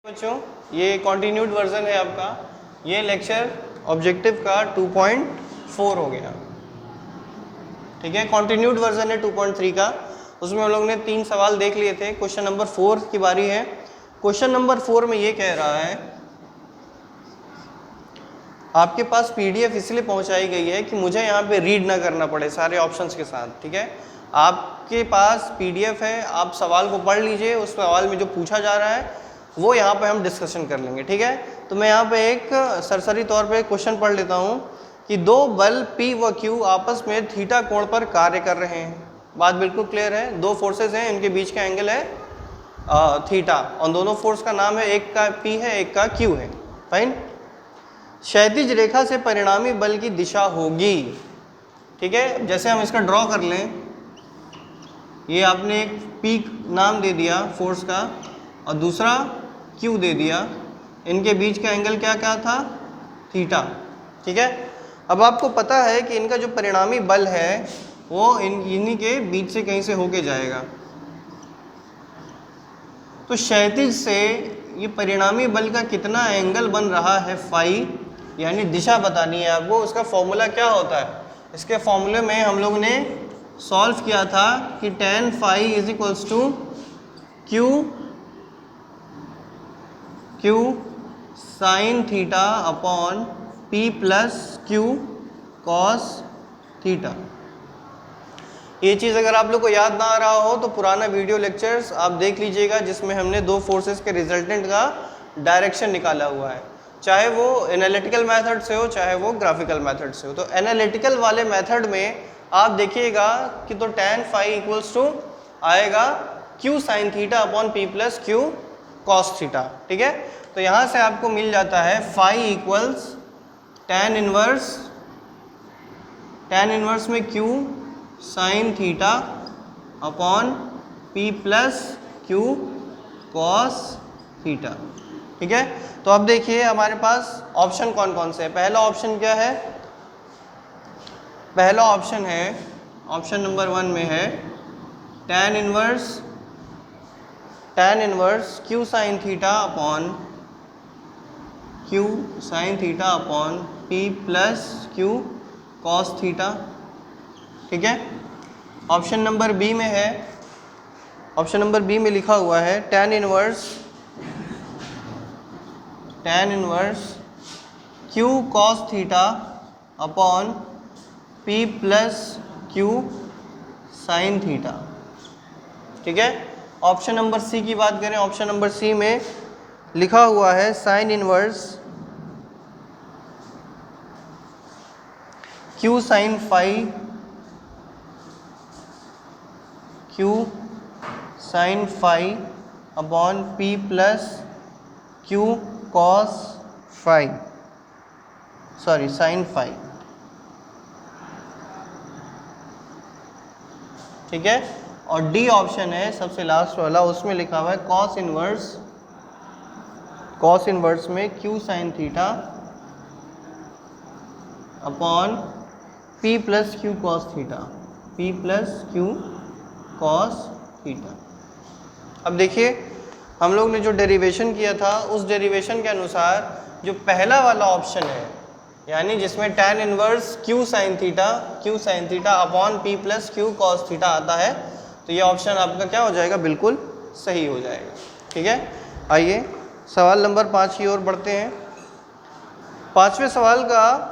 बच्चों ये continued version है आपका। ये लेक्चर ऑब्जेक्टिव का 2.4 हो गया, ठीक है। कॉन्टिन्यूड वर्जन है 2.3 का। उसमें हम लोग ने 3 सवाल देख लिए थे। क्वेश्चन नंबर 4 की बारी है। क्वेश्चन नंबर 4 में ये कह रहा है, आपके पास पीडीएफ इसलिए पहुंचाई गई है कि मुझे यहाँ पे रीड ना करना पड़े सारे ऑप्शंस के साथ, ठीक है। आपके पास पीडीएफ है, आप सवाल को पढ़ लीजिए, उस सवाल में जो पूछा जा रहा है वो यहाँ पे हम डिस्कशन कर लेंगे, ठीक है। तो मैं यहाँ पे एक सरसरी तौर पे क्वेश्चन पढ़ लेता हूँ कि दो बल P व Q आपस में थीटा कोण पर कार्य कर रहे हैं। बात बिल्कुल क्लियर है। दो फोर्सेस हैं, इनके बीच का एंगल है थीटा, और दोनों फोर्स का नाम है, एक का P है एक का Q है, फाइन। क्षैतिज रेखा से परिणामी बल की दिशा होगी, ठीक है। जैसे हम इसका ड्रॉ कर लें, ये आपने एक P नाम दे दिया फोर्स का और दूसरा Q दे दिया। इनके बीच का एंगल क्या क्या था, थीटा, ठीक है। अब आपको पता है कि इनका जो परिणामी बल है वो इन्हीं के बीच से कहीं से होके जाएगा। तो क्षैतिज से ये परिणामी बल का कितना एंगल बन रहा है फाई, यानी दिशा बतानी है आपको। उसका फॉर्मूला क्या होता है, इसके फॉर्मूले में हम लोग ने सॉल्व किया था कि tan phi is equals to Q sine theta upon P plus Q cos theta. ये चीज़ अगर आप लोग को याद ना आ रहा हो तो पुराना वीडियो लेक्चर्स आप देख लीजिएगा, जिसमें हमने दो फोर्सेस के रिजल्टेंट का डायरेक्शन निकाला हुआ है, चाहे वो एनालिटिकल मेथड से हो चाहे वो ग्राफिकल मेथड से हो। तो एनालिटिकल वाले मेथड में आप देखिएगा कि तो tan फाई इक्वल्स टू आएगा Q sine theta upon P plus Q cos theta, ठीक है। तो यहाँ से आपको मिल जाता है फाई इक्वल्स tan इनवर्स में Q sine theta upon P plus Q cos theta, ठीक है। तो अब देखिए हमारे पास ऑप्शन कौन कौन से हैं। पहला ऑप्शन क्या है, पहला ऑप्शन है, ऑप्शन नंबर 1 में है tan inverse Q sine theta upon Q sine theta upon P plus Q cos theta, ठीक है। ऑप्शन नंबर बी में है, ऑप्शन नंबर बी में लिखा हुआ है tan inverse Q cos theta upon P plus Q sine theta, ठीक है। ऑप्शन नंबर सी की बात करें, ऑप्शन नंबर सी में लिखा हुआ है sine inverse Q sine phi Q sine phi upon P plus Q cos phi, sorry sine phi, ठीक है। और डी ऑप्शन है सबसे लास्ट वाला, उसमें लिखा हुआ है कॉस इनवर्स में Q sine theta upon P plus Q cos theta, P plus Q cos theta. अब देखिए हम लोग ने जो डेरिवेशन किया था उस डेरिवेशन के अनुसार जो पहला वाला ऑप्शन है, यानी जिसमें tan inverse Q sine theta upon P plus Q cos theta आता है, तो ये ऑप्शन आपका क्या हो जाएगा, बिल्कुल सही हो जाएगा, ठीक है। आइए सवाल नंबर 5 की ओर बढ़ते हैं। 5वें सवाल का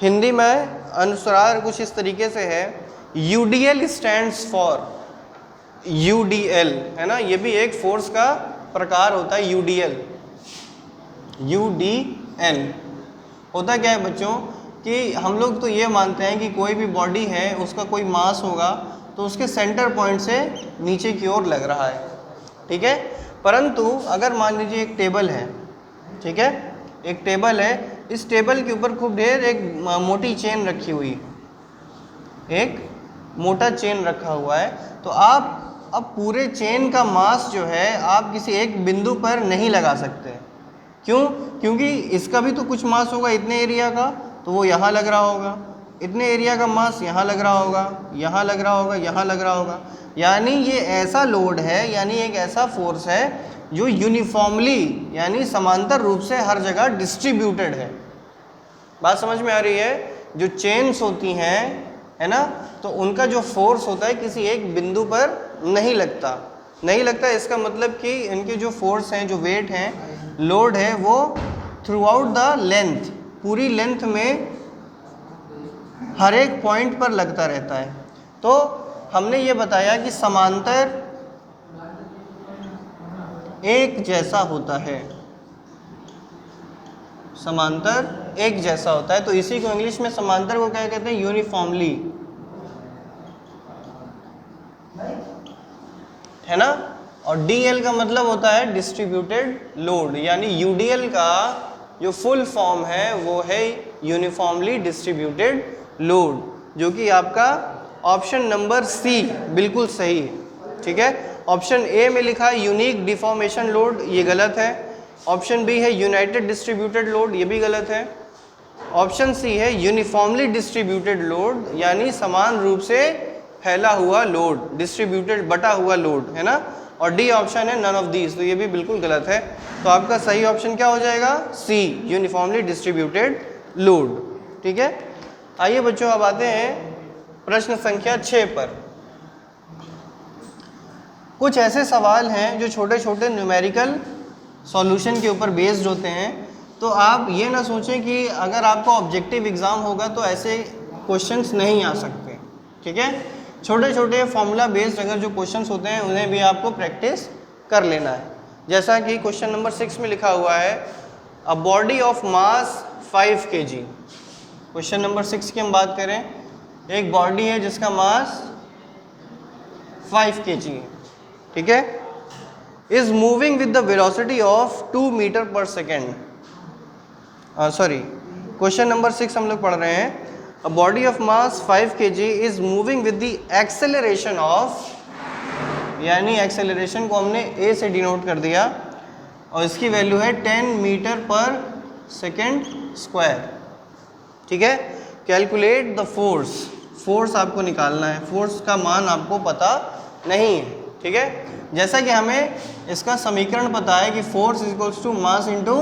हिंदी में अनुसार कुछ इस तरीके से है, UDL स्टैंड्स फॉर, UDL है ना, ये भी एक फोर्स का प्रकार होता है। UDL होता क्या है बच्चों कि हम लोग तो ये मानते हैं कि कोई भी बॉडी है उसका कोई मास होगा तो उसके सेंटर पॉइंट से नीचे की ओर लग रहा है, ठीक है। परंतु अगर मान लीजिए एक टेबल है, ठीक है, एक टेबल है, इस टेबल के ऊपर खूब ढेर एक मोटी चेन रखी हुई, एक मोटा चेन रखा हुआ है, तो आप अब पूरे चेन का मास जो है आप किसी एक बिंदु पर नहीं लगा सकते। क्यों? क्योंकि इसका भी तो कुछ मास होगा इतने एरिया का, तो वो यहाँ लग रहा होगा, इतने एरिया का मास यहाँ लग रहा होगा, यहाँ लग रहा होगा, यहाँ लग रहा होगा, यानी ये ऐसा लोड है, यानी एक ऐसा फोर्स है जो यूनिफॉर्मली यानी समांतर रूप से हर जगह डिस्ट्रीब्यूटेड है। बात समझ में आ रही है? जो चेन्स होती हैं, है ना, तो उनका जो फोर्स होता है किसी एक बिंदु पर नहीं लगता। नहीं लगता इसका मतलब कि इनके जो फोर्स हैं, जो वेट हैं, लोड है, वो थ्रू आउट द लेंथ, पूरी लेंथ में हर एक पॉइंट पर लगता रहता है। तो हमने ये बताया कि समांतर एक जैसा होता है, समांतर एक जैसा होता है। तो इसी को इंग्लिश में समांतर को क्या कहते हैं? यूनिफॉर्मली, है ना। और DL का मतलब होता है डिस्ट्रीब्यूटेड लोड, यानी UDL का जो फुल फॉर्म है वो है यूनिफॉर्मली डिस्ट्रीब्यूटेड लोड, जो कि आपका ऑप्शन नंबर C बिल्कुल सही है। ठीक है, ऑप्शन A में लिखा है यूनिक डिफॉर्मेशन लोड, ये गलत है। ऑप्शन B है यूनाइटेड डिस्ट्रीब्यूटेड लोड, ये भी गलत है। ऑप्शन C है यूनिफॉर्मली डिस्ट्रीब्यूटेड लोड, यानी समान रूप से फैला हुआ लोड, डिस्ट्रीब्यूटेड बटा हुआ लोड, है ना। और डी ऑप्शन है नन ऑफ दीज, तो ये भी बिल्कुल गलत है। तो आपका सही ऑप्शन क्या हो जाएगा? C, uniformly distributed load. ठीक है, आइए बच्चों अब आते हैं प्रश्न संख्या 6 पर। कुछ ऐसे सवाल हैं जो छोटे छोटे न्यूमेरिकल सॉल्यूशन के ऊपर बेस्ड होते हैं। तो आप ये ना सोचें कि अगर आपका ऑब्जेक्टिव एग्ज़ाम होगा तो ऐसे क्वेश्चंस नहीं आ सकते। ठीक है, छोटे छोटे फॉर्मूला बेस्ड अगर जो क्वेश्चंस होते हैं उन्हें भी आपको प्रैक्टिस कर लेना है। जैसा कि क्वेश्चन नंबर 6 में लिखा हुआ है, अ body of mass 5 kg। Question number 6 की हम बात करें, एक बॉडी है जिसका मास 5 kg है। ठीक है, is moving with the velocity of 2 metre per second. Sorry, question number 6 हम लोग पढ़ रहे हैं, a body of mass 5 kg is moving with the acceleration of, यानी एक्सेलरेशन को हमने a से डिनोट कर दिया और इसकी वैल्यू है 10 मीटर पर सेकेंड स्क्वायर। ठीक है, कैलकुलेट द फोर्स, फोर्स आपको निकालना है, फोर्स का मान आपको पता नहीं है। ठीक है, जैसा कि हमें इसका समीकरण पता है कि force equals to mass into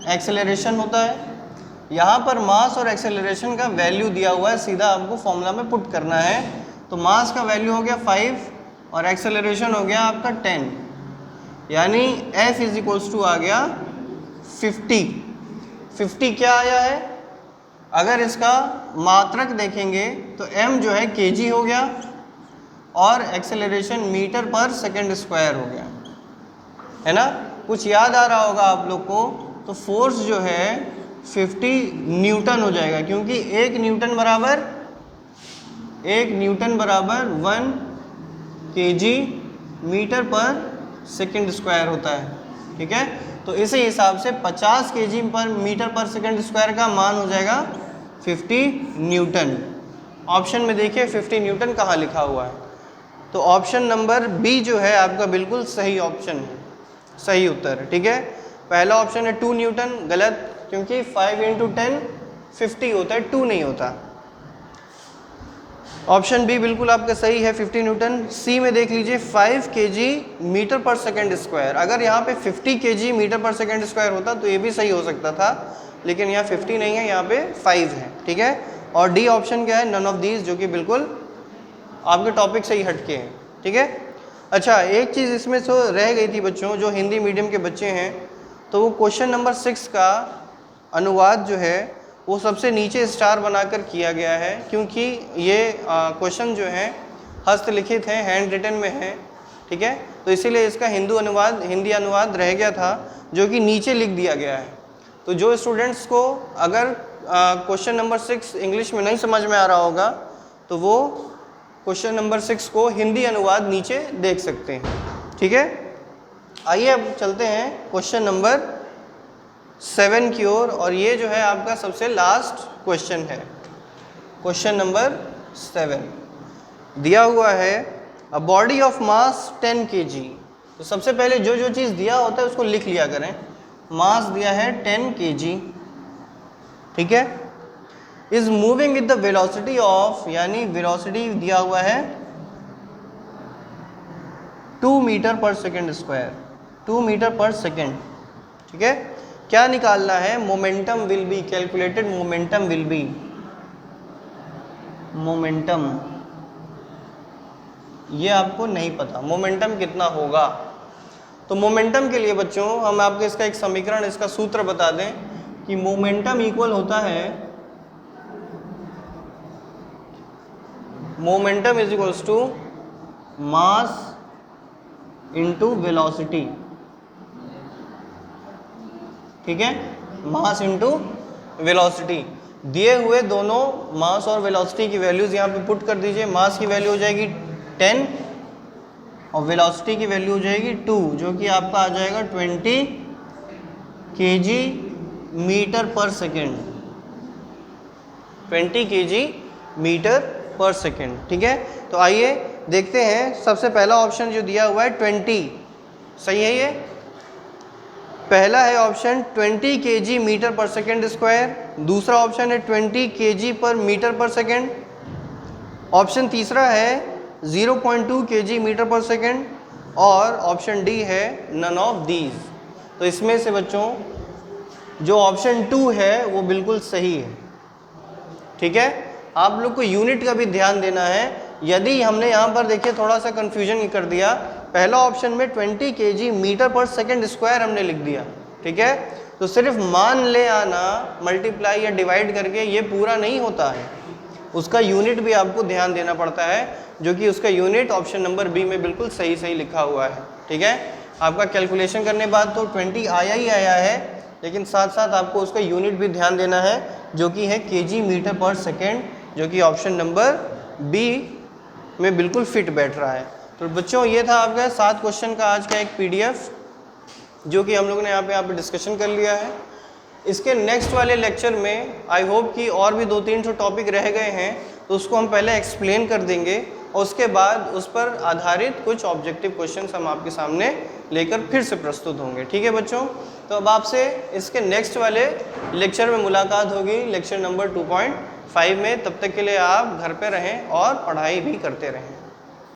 acceleration होता है। यहाँ पर मास और एक्सेलरेशन का वैल्यू दिया हुआ है, सीधा आपको फॉर्मूला में पुट करना है। तो मास का वैल्यू हो गया 5 और एक्सेलरेशन हो गया आपका 10, यानी F इज इक्वल्स टू आ गया 50। 50 क्या आया है? अगर इसका मात्रक देखेंगे तो m जो है kg हो गया और acceleration metre per second square हो गया, है ना। कुछ याद आ रहा होगा आप लोग को, तो फोर्स जो है 50 न्यूटन हो जाएगा, क्योंकि 1 न्यूटन बराबर 1 kg metre per second square होता है। ठीक है, तो इसी हिसाब से 50 kg पर मीटर पर सेकेंड स्क्वायर का मान हो जाएगा 50 न्यूटन। ऑप्शन में देखिए 50 न्यूटन कहाँ लिखा हुआ है, तो ऑप्शन नंबर बी जो है आपका बिल्कुल सही ऑप्शन है, सही उत्तर। ठीक है, पहला ऑप्शन है 2 न्यूटन, गलत, क्योंकि 5 इंटू 10 50 होता है, 2 नहीं होता। ऑप्शन बी बिल्कुल आपका सही है, 50 न्यूटन। सी में देख लीजिए 5 kg metre per second square, अगर यहाँ पे 50 kg metre per second square होता तो ये भी सही हो सकता था, लेकिन यहाँ 50 नहीं है, यहाँ पे 5 है। ठीक है, और डी ऑप्शन क्या है? नन ऑफ दीज, जो कि बिल्कुल आपके टॉपिक से ही हटके हैं। ठीक है, अच्छा एक चीज़ इसमें तो रह गई थी बच्चों, जो हिंदी मीडियम के बच्चे हैं, तो वो क्वेश्चन नंबर 6 का अनुवाद जो है वो सबसे नीचे स्टार बनाकर किया गया है, क्योंकि ये क्वेश्चन जो है हस्तलिखित हैं, हैंड रिटन में है। ठीक है, तो इसीलिए इसका हिंदी अनुवाद रह गया था, जो कि नीचे लिख दिया गया है। तो जो स्टूडेंट्स को अगर क्वेश्चन नंबर 6 इंग्लिश में नहीं समझ में आ रहा होगा तो वो क्वेश्चन नंबर 6 को हिंदी अनुवाद नीचे देख सकते हैं। ठीक है, आइए अब चलते हैं क्वेश्चन नंबर 7 की ओर, और ये जो है आपका सबसे लास्ट क्वेश्चन है। क्वेश्चन नंबर 7 दिया हुआ है, अ बॉडी ऑफ मास 10 kg। तो सबसे पहले जो चीज़ दिया होता है उसको लिख लिया करें। मास दिया है 10 kg, ठीक है। Is moving with the velocity of, यानी वेलोसिटी दिया हुआ है 2 metre per second square, 2 metre per second, ठीक है। क्या निकालना है? Momentum will be calculated, momentum will be, momentum ये आपको नहीं पता मोमेंटम कितना होगा। तो मोमेंटम के लिए बच्चों हम आपको इसका एक समीकरण, इसका सूत्र बता दें कि मोमेंटम इक्वल होता है, momentum is equals to mass into velocity, ठीक है, मास इनटू वेलोसिटी। दिए हुए दोनों मास और वेलोसिटी की वैल्यूज यहाँ पे पुट कर दीजिए। मास की वैल्यू हो जाएगी 10 और वेलोसिटी की वैल्यू हो जाएगी 2, जो कि आपका आ जाएगा 20 kg metre per second, 20 kg metre per second, ठीक है। तो आइए देखते हैं, सबसे पहला ऑप्शन जो दिया हुआ है 20, सही है ये पहला है option 20 kg metre per second square, दूसरा ऑप्शन है 20 kg पर मीटर पर सेकेंड, ऑप्शन तीसरा है 0.2 kg मीटर पर सेकेंड और ऑप्शन डी है नन ऑफ दीज। तो इसमें से बच्चों जो ऑप्शन 2 है वो बिल्कुल सही है, ठीक है। आप लोग को यूनिट का भी ध्यान देना है। यदि हमने यहाँ पर देखिए थोड़ा सा कन्फ्यूजन कर दिया, पहला ऑप्शन में 20 kg metre per second square हमने लिख दिया, ठीक है। तो सिर्फ मान ले आना मल्टीप्लाई या डिवाइड करके ये पूरा नहीं होता है, उसका यूनिट भी आपको ध्यान देना पड़ता है, जो कि उसका यूनिट ऑप्शन नंबर बी में बिल्कुल सही सही लिखा हुआ है, ठीक है। आपका कैलकुलेशन करने बाद तो 20 आया ही आया है, लेकिन साथ साथ आपको उसका यूनिट भी ध्यान देना है, जो कि है kg मीटर पर सेकेंड, जो कि ऑप्शन नंबर बी में बिल्कुल फिट बैठ रहा है। तो बच्चों ये था आपका 7 क्वेश्चन का आज का एक पीडीएफ, जो कि हम लोगों ने यहाँ पे डिस्कशन कर लिया है। इसके नेक्स्ट वाले लेक्चर में आई होप कि और भी 2-3 जो टॉपिक रह गए हैं तो उसको हम पहले एक्सप्लेन कर देंगे और उसके बाद उस पर आधारित कुछ ऑब्जेक्टिव क्वेश्चंस हम आपके सामने लेकर फिर से प्रस्तुत होंगे, ठीक है बच्चों। तो अब आपसे इसके नेक्स्ट वाले लेक्चर में मुलाकात होगी, लेक्चर नंबर 2.5 में। तब तक के लिए आप घर पे रहें और पढ़ाई भी करते रहें।